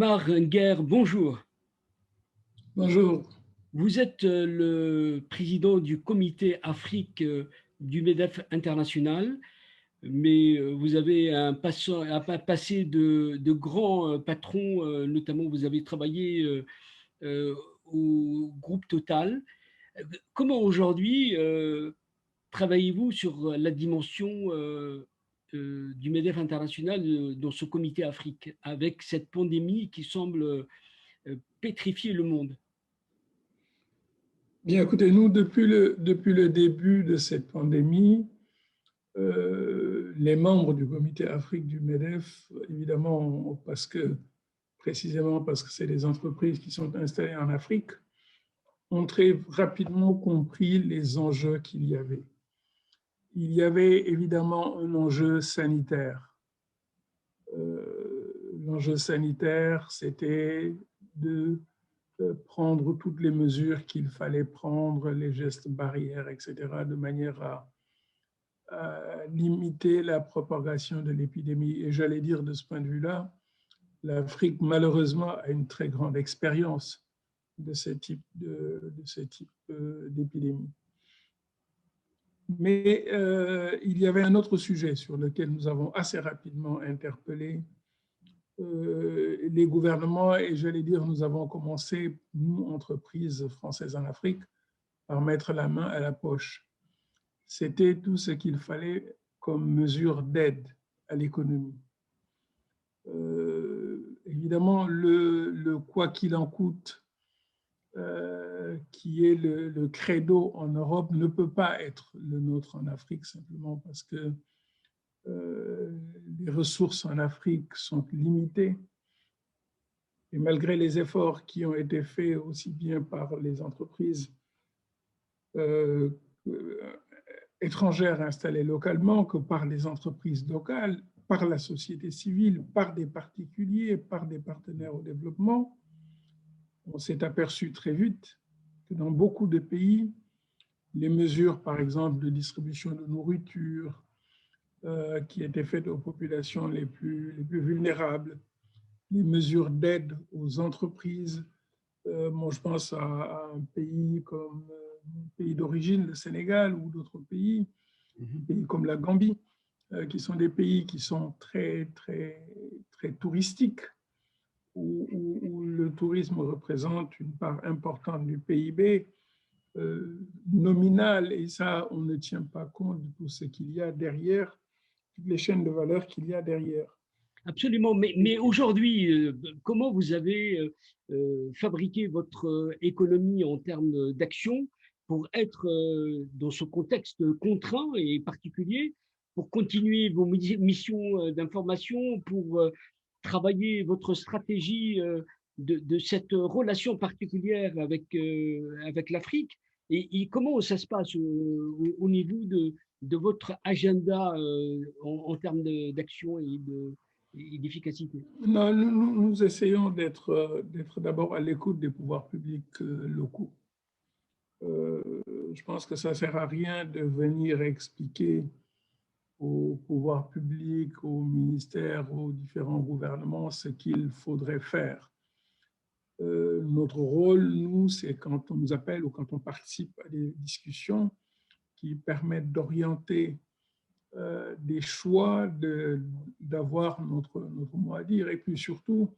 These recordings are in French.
Omar Nguer, bonjour. Bonjour. Vous êtes le président du comité Afrique du MEDEF international, mais vous avez un passé de grands patrons, notamment vous avez travaillé au groupe Total. Comment aujourd'hui travaillez-vous sur la dimension du MEDEF international dans ce comité Afrique, avec cette pandémie qui semble pétrifier le monde? Bien, écoutez, nous, depuis le début de cette pandémie, les membres du comité Afrique du MEDEF, évidemment, précisément parce que c'est des entreprises qui sont installées en Afrique, ont très rapidement compris les enjeux qu'il y avait. Il y avait évidemment un enjeu sanitaire. L'enjeu sanitaire, c'était de prendre toutes les mesures qu'il fallait prendre, les gestes barrières, etc., de manière à limiter la propagation de l'épidémie. Et j'allais dire, de ce point de vue-là, l'Afrique, malheureusement, a une très grande expérience de ce type d'épidémie. Mais il y avait un autre sujet sur lequel nous avons assez rapidement interpellé les gouvernements, et j'allais dire, nous avons commencé, nous, entreprises françaises en Afrique, par mettre la main à la poche. C'était tout ce qu'il fallait comme mesure d'aide à l'économie. Évidemment, le quoi qu'il en coûte, qui est le credo en Europe, ne peut pas être le nôtre en Afrique, simplement parce que les ressources en Afrique sont limitées. Et malgré les efforts qui ont été faits aussi bien par les entreprises étrangères installées localement que par les entreprises locales, par la société civile, par des particuliers, par des partenaires au développement, on s'est aperçu très vite que dans beaucoup de pays, les mesures, par exemple, de distribution de nourriture qui étaient faites aux populations les plus vulnérables, les mesures d'aide aux entreprises. Moi, je pense à un pays comme mon pays d'origine, le Sénégal, ou d'autres pays, pays comme la Gambie, qui sont des pays qui sont très, très, très touristiques, où le tourisme représente une part importante du PIB nominal, et ça, on ne tient pas compte de tout ce qu'il y a derrière, toutes les chaînes de valeur qu'il y a derrière. Absolument, mais aujourd'hui, comment vous avez fabriqué votre économie en termes d'action pour être dans ce contexte contraint et particulier, pour continuer vos missions d'information, pour travailler votre stratégie de cette relation particulière avec l'Afrique? Et comment ça se passe au niveau de votre agenda en termes d'action et d'efficacité? Non, nous essayons d'être d'abord à l'écoute des pouvoirs publics locaux. Je pense que ça ne sert à rien de venir expliquer aux pouvoirs publics, aux ministères, aux différents gouvernements ce qu'il faudrait faire. Notre rôle, nous, c'est quand on nous appelle ou quand on participe à des discussions qui permettent d'orienter des choix, d'avoir notre mot à dire, et puis surtout,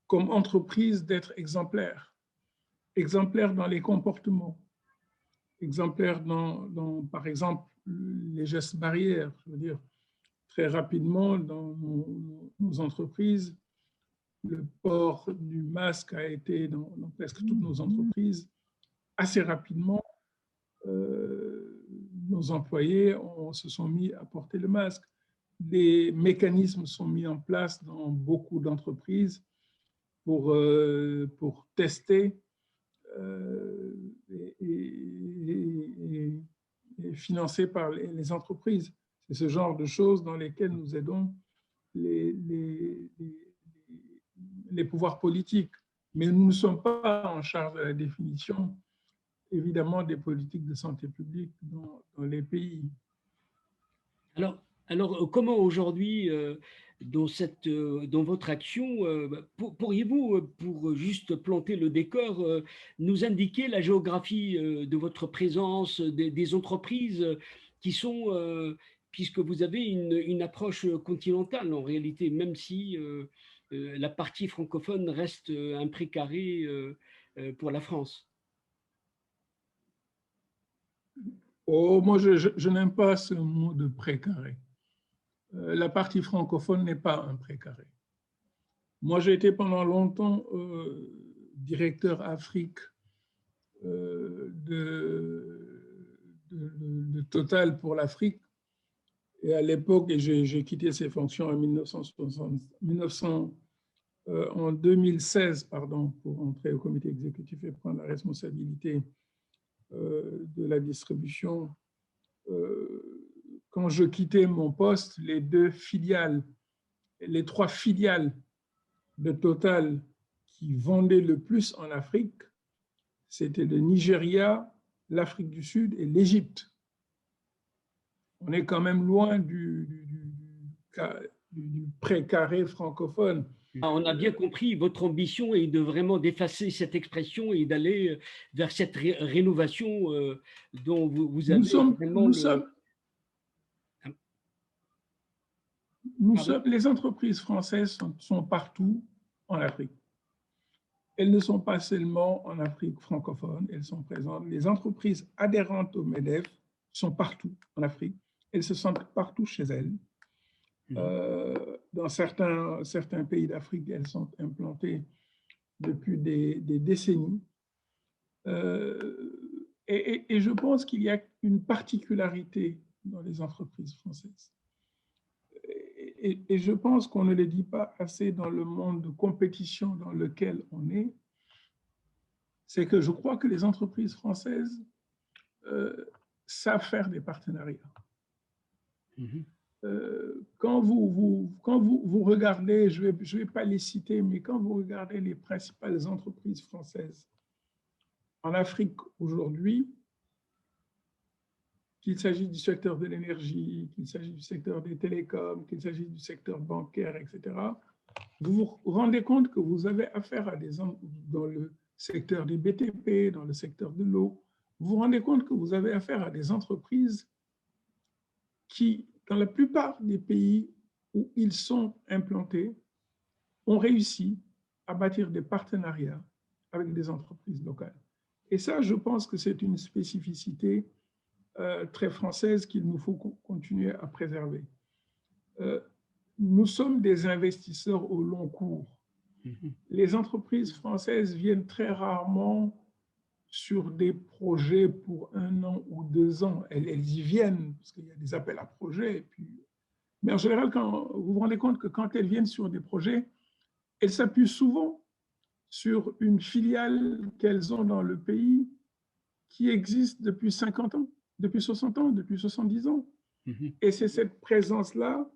comme entreprise, d'être exemplaire. Exemplaire dans les comportements, exemplaire par exemple, les gestes barrières. Je veux dire, très rapidement, dans nos entreprises, le port du masque a été dans presque toutes nos entreprises. Assez rapidement, nos employés se sont mis à porter le masque. Des mécanismes sont mis en place dans beaucoup d'entreprises pour tester et financés par les entreprises. C'est ce genre de choses dans lesquelles nous aidons les, les, les pouvoirs politiques. Mais nous ne sommes pas en charge de la définition, évidemment, des politiques de santé publique dans les pays. Alors comment aujourd'hui dans votre action, pourriez-vous, pour juste planter le décor, nous indiquer la géographie de votre présence, des entreprises qui sont, puisque vous avez une approche continentale en réalité, même si la partie francophone reste un précaré pour la France. Oh, moi, je n'aime pas ce mot de précaré. La partie francophone n'est pas un précaré. Moi, j'ai été pendant longtemps directeur Afrique de Total pour l'Afrique. Et à l'époque, j'ai quitté ces fonctions en 2016, pardon, pour entrer au comité exécutif et prendre la responsabilité de la distribution. Quand je quittais mon poste, les trois filiales de Total qui vendaient le plus en Afrique, c'était le Nigeria, l'Afrique du Sud et l'Égypte. On est quand même loin du précaré francophone. On a bien compris, votre ambition est de vraiment d'effacer cette expression et d'aller vers cette rénovation dont vous avez vraiment les entreprises françaises sont partout en Afrique. Elles ne sont pas seulement en Afrique francophone, elles sont présentes. Les entreprises adhérentes au MEDEF sont partout en Afrique. Elles se sentent partout chez elles. Dans certains pays d'Afrique, elles sont implantées depuis des décennies. Et je pense qu'il y a une particularité dans les entreprises françaises. Et je pense qu'on ne le dit pas assez dans le monde de compétition dans lequel on est, c'est que je crois que les entreprises françaises savent faire des partenariats. Quand vous regardez, je vais pas les citer, mais quand vous regardez les principales entreprises françaises en Afrique aujourd'hui, qu'il s'agisse du secteur de l'énergie, qu'il s'agisse du secteur des télécoms, qu'il s'agisse du secteur bancaire, etc., vous vous rendez compte que vous avez affaire à des gens dans le secteur du BTP, dans le secteur de l'eau, vous vous rendez compte que vous avez affaire à des entreprises qui, dans la plupart des pays où ils sont implantés, ont réussi à bâtir des partenariats avec des entreprises locales. Et ça, je pense que c'est une spécificité très française qu'il nous faut continuer à préserver. Nous sommes des investisseurs au long cours. Les entreprises françaises viennent très rarement sur des projets pour 1 an ou 2 ans. Elles y viennent parce qu'il y a des appels à projets. Mais en général, vous vous rendez compte que quand elles viennent sur des projets, elles s'appuient souvent sur une filiale qu'elles ont dans le pays qui existe depuis 50 ans, depuis 60 ans, depuis 70 ans. Et c'est cette présence-là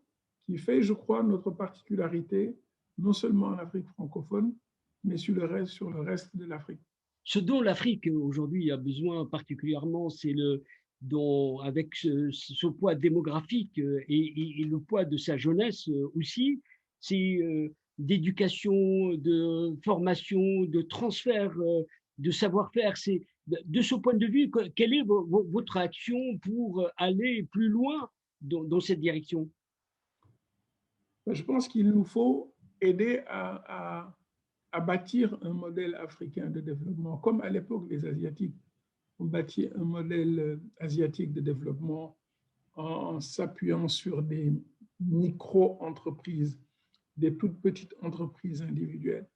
qui fait, je crois, notre particularité, non seulement en Afrique francophone, mais sur le reste de l'Afrique. Ce dont l'Afrique aujourd'hui a besoin particulièrement, c'est avec ce poids démographique et le poids de sa jeunesse aussi, c'est d'éducation, de formation, de transfert de savoir-faire. De ce point de vue, quelle est votre action pour aller plus loin dans cette direction? Je pense qu'il nous faut aider à bâtir un modèle africain de développement, comme à l'époque les Asiatiques ont bâti un modèle asiatique de développement en s'appuyant sur des micro-entreprises, des toutes petites entreprises individuelles.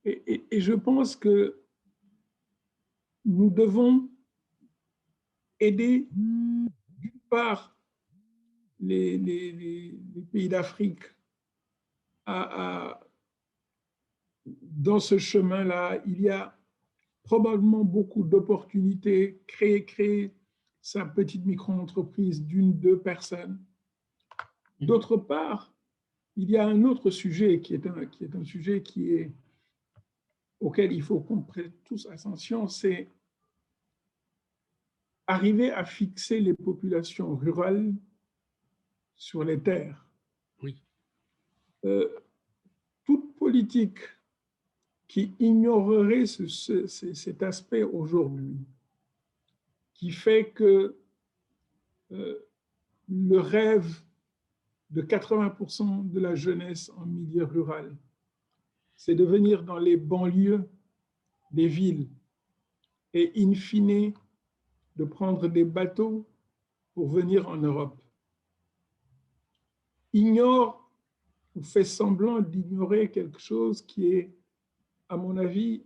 Et je pense que nous devons aider, d'une part, les pays d'Afrique dans ce chemin-là. Il y a probablement beaucoup d'opportunités, créer sa petite micro-entreprise d'1, 2 personnes. D'autre part, il y a un autre sujet qui est un sujet auquel il faut qu'on prête tous attention, c'est arriver à fixer les populations rurales sur les terres. Oui. Euh, toute politique qui ignorerait cet aspect aujourd'hui, qui fait que le rêve de 80% de la jeunesse en milieu rural, c'est de venir dans les banlieues des villes et in fine de prendre des bateaux pour venir en Europe. Ignore ou fait semblant d'ignorer quelque chose qui est, à mon avis,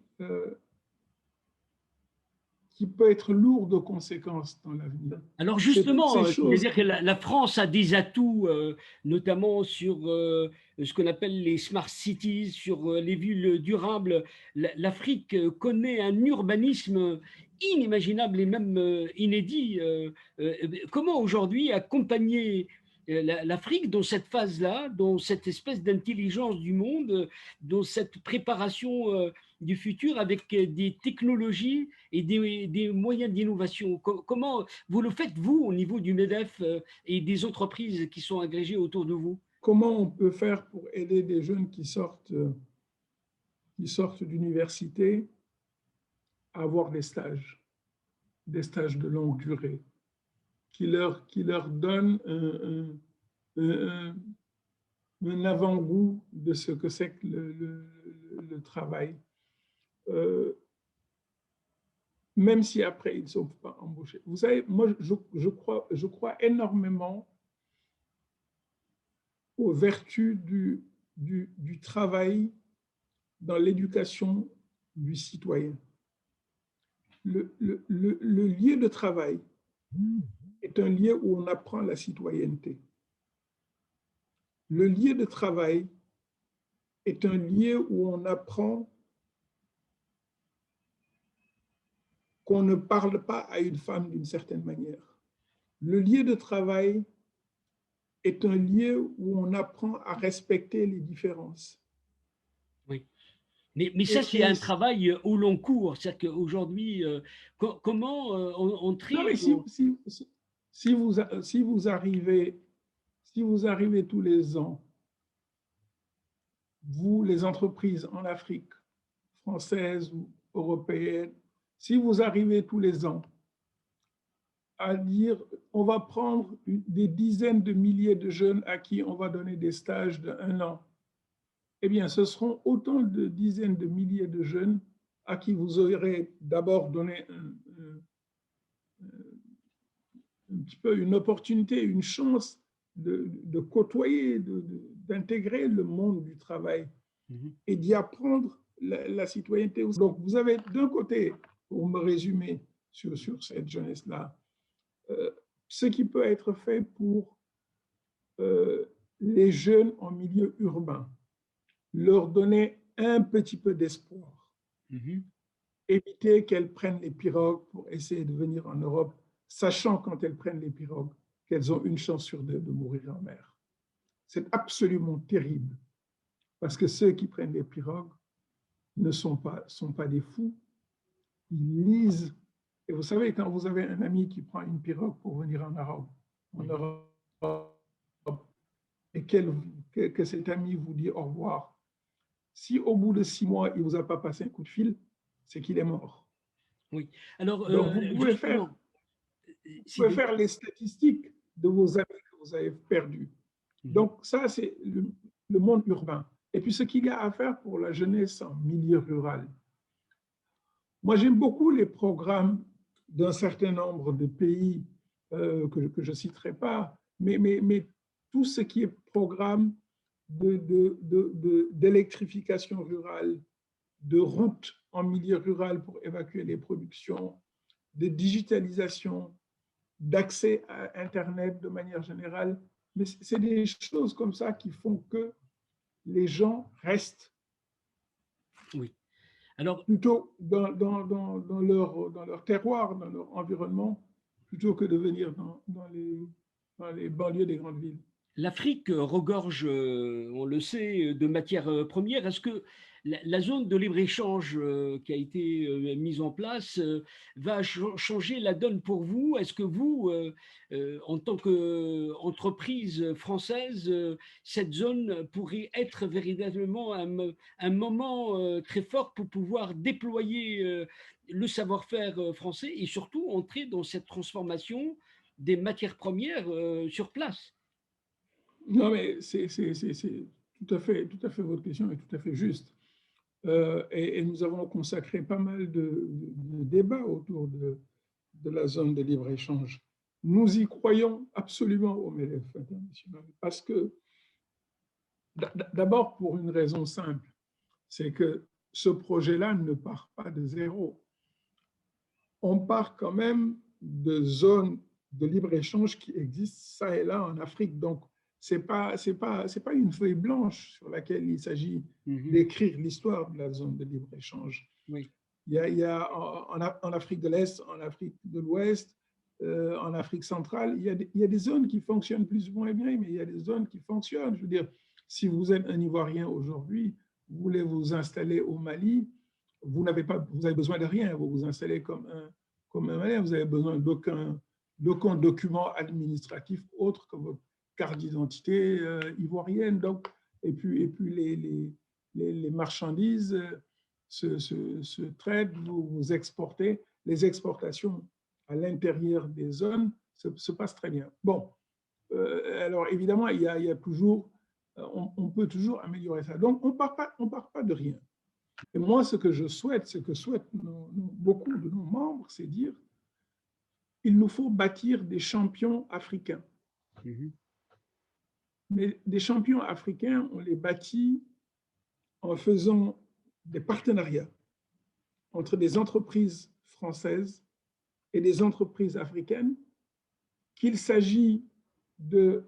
qui peut être lourd de conséquences dans l'avenir. Alors C'est toutes ces justement, choses. c'est-à-dire que la France a des atouts, notamment sur ce qu'on appelle les smart cities, sur les villes durables. L'Afrique connaît un urbanisme inimaginable et même inédit. Comment aujourd'hui accompagner l'Afrique dans cette phase-là, dans cette espèce d'intelligence du monde, dans cette préparation du futur avec des technologies et des moyens d'innovation? Comment vous le faites, vous, au niveau du MEDEF et des entreprises qui sont agrégées autour de vous? Comment on peut faire pour aider des jeunes qui sortent d'université à avoir des stages de longue durée, qui leur donnent un, un avant-goût de ce que c'est que le travail, même si après ils ne sont pas embauchés. Vous savez, moi, je crois énormément aux vertus du travail dans l'éducation du citoyen. Le lieu de travail est un lieu où on apprend la citoyenneté. Le lieu de travail est un lieu où on apprend qu'on ne parle pas à une femme d'une certaine manière. Le lieu de travail est un lieu où on apprend à respecter les différences. Oui. Mais ça, c'est un travail au long cours. C'est-à-dire qu'aujourd'hui, comment non, entrer mais si vous arrivez tous les ans, vous, les entreprises en Afrique, françaises ou européennes, si vous arrivez tous les ans à dire on va prendre des dizaines de milliers de jeunes à qui on va donner des stages d'1 an, eh bien, ce seront autant de dizaines de milliers de jeunes à qui vous aurez d'abord donné un petit peu une opportunité, une chance de côtoyer, d'intégrer le monde du travail et d'y apprendre la citoyenneté. Donc, vous avez d'un côté, pour me résumer sur cette jeunesse-là, ce qui peut être fait pour les jeunes en milieu urbain, leur donner un petit peu d'espoir, éviter qu'elles prennent les pirogues pour essayer de venir en Europe, sachant quand elles prennent les pirogues qu'elles ont une chance sur deux de mourir en mer. C'est absolument terrible, parce que ceux qui prennent les pirogues ne sont pas des fous, ils lisent. Et vous savez, quand vous avez un ami qui prend une pirogue pour venir en Europe et que cet ami vous dit au revoir, si au bout de 6 mois, il ne vous a pas passé un coup de fil, c'est qu'il est mort. Oui. Alors, Donc, vous pouvez justement, faire les statistiques de vos amis que vous avez perdus. Donc, ça, c'est le monde urbain. Et puis, ce qu'il y a à faire pour la jeunesse en milieu rural. Moi, j'aime beaucoup les programmes d'un certain nombre de pays que je ne citerai pas, mais tout ce qui est programme d'électrification rurale, de routes en milieu rural pour évacuer les productions, de digitalisation, d'accès à Internet de manière générale. Mais c'est des choses comme ça qui font que les gens restent oui. Alors, plutôt dans leur terroir, dans leur environnement, plutôt que de venir dans les banlieues des grandes villes. l'Afrique regorge, on le sait, de matières premières. Est-ce que la zone de libre-échange qui a été mise en place va changer la donne pour vous. Est-ce que vous, en tant qu'entreprise française, cette zone pourrait être véritablement un moment très fort pour pouvoir déployer le savoir-faire français et surtout entrer dans cette transformation des matières premières sur place? Non, mais c'est tout à fait votre question est tout à fait juste. Et nous avons consacré pas mal de débats autour de la zone de libre-échange. Nous y croyons absolument au MEDEF international parce que, d'abord pour une raison simple, c'est que ce projet-là ne part pas de zéro. On part quand même de zones de libre-échange qui existent ça et là en Afrique. Donc, ce n'est pas une feuille blanche sur laquelle il s'agit d'écrire l'histoire de la zone de libre-échange. Oui. Il y a en Afrique de l'Est, en Afrique de l'Ouest, en Afrique centrale, il y a des zones qui fonctionnent plus ou moins bien, mais il y a des zones qui fonctionnent. Je veux dire, si vous êtes un Ivoirien aujourd'hui, vous voulez vous installer au Mali, vous avez besoin de rien, vous vous installez comme un Malien, vous avez besoin d'aucun document administratif autre que votre carte d'identité ivoirienne. Donc, et puis les marchandises se traitent, vous exportez, les exportations à l'intérieur des zones se passent très bien. Bon, alors évidemment, il y a toujours, on peut toujours améliorer ça. Donc, on part pas de rien. Et moi, ce que je souhaite, ce que souhaitent beaucoup de nos membres, c'est dire il nous faut bâtir des champions africains. Mais des champions africains, on les bâtit en faisant des partenariats entre des entreprises françaises et des entreprises africaines, qu'il s'agit de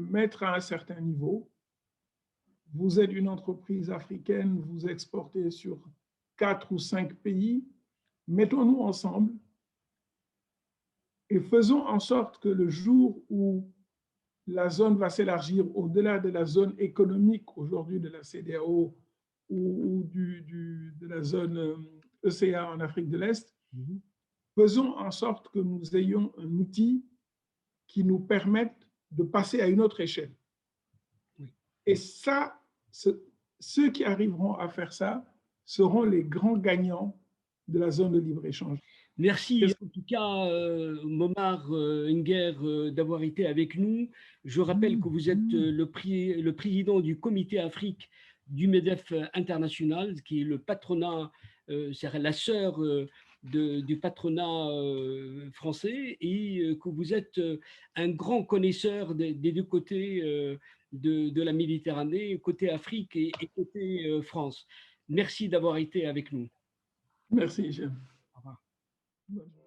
mettre à un certain niveau. Vous êtes une entreprise africaine, vous exportez sur 4 ou 5 pays, mettons-nous ensemble et faisons en sorte que le jour où la zone va s'élargir au-delà de la zone économique aujourd'hui de la CEDEAO ou de la zone ECA en Afrique de l'Est, faisons en sorte que nous ayons un outil qui nous permette de passer à une autre échelle. Et ça, ceux qui arriveront à faire ça seront les grands gagnants de la zone de libre-échange. Merci en tout cas, Momar Nguer, d'avoir été avec nous. Je rappelle que vous êtes le président du comité Afrique du MEDEF international, qui est le patronat, c'est la sœur du patronat français, et que vous êtes un grand connaisseur des deux côtés de la Méditerranée, côté Afrique et côté France. Merci d'avoir été avec nous. Merci, Jean. Au revoir. Bonne journée.